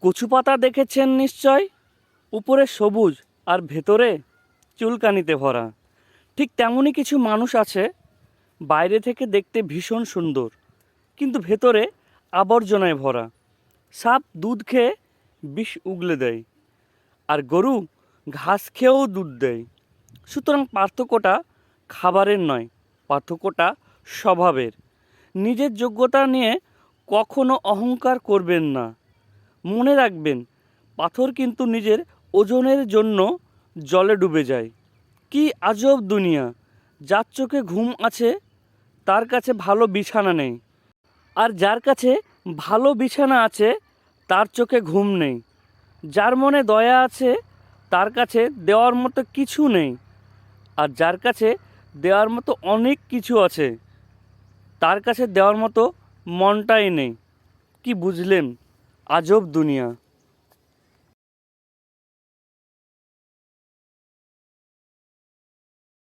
কচু পাতা দেখেছেন নিশ্চয়, উপরে সবুজ আর ভেতরে চুলকানিতে ভরা। ঠিক তেমনই কিছু মানুষ আছে, বাইরে থেকে দেখতে ভীষণ সুন্দর কিন্তু ভেতরে আবর্জনায় ভরা। সাপ দুধ খেয়ে বিষ উগলে দেয়, আর গরু ঘাস খেয়েও দুধ দেয়। সুতরাং পার্থক্যটা খাবারের নয়, পার্থক্যটা স্বভাবের। নিজের যোগ্যতা নিয়ে কখনো অহংকার করবেন না। মনে রাখবেন, পাথর কিন্তু নিজের ওজনের জন্য জলে ডুবে যায়। কি আজব দুনিয়া! যার চোখে ঘুম আছে তার কাছে ভালো বিছানা নেই, আর যার কাছে ভালো বিছানা আছে তার চোখে ঘুম নেই। যার মনে দয়া আছে তার কাছে দেওয়ার মতো কিছু নেই, আর যার কাছে দেওয়ার মতো অনেক কিছু আছে তার কাছে দেওয়ার মতো মনটাই নেই। কি বুঝলেন? আজব দুনিয়া।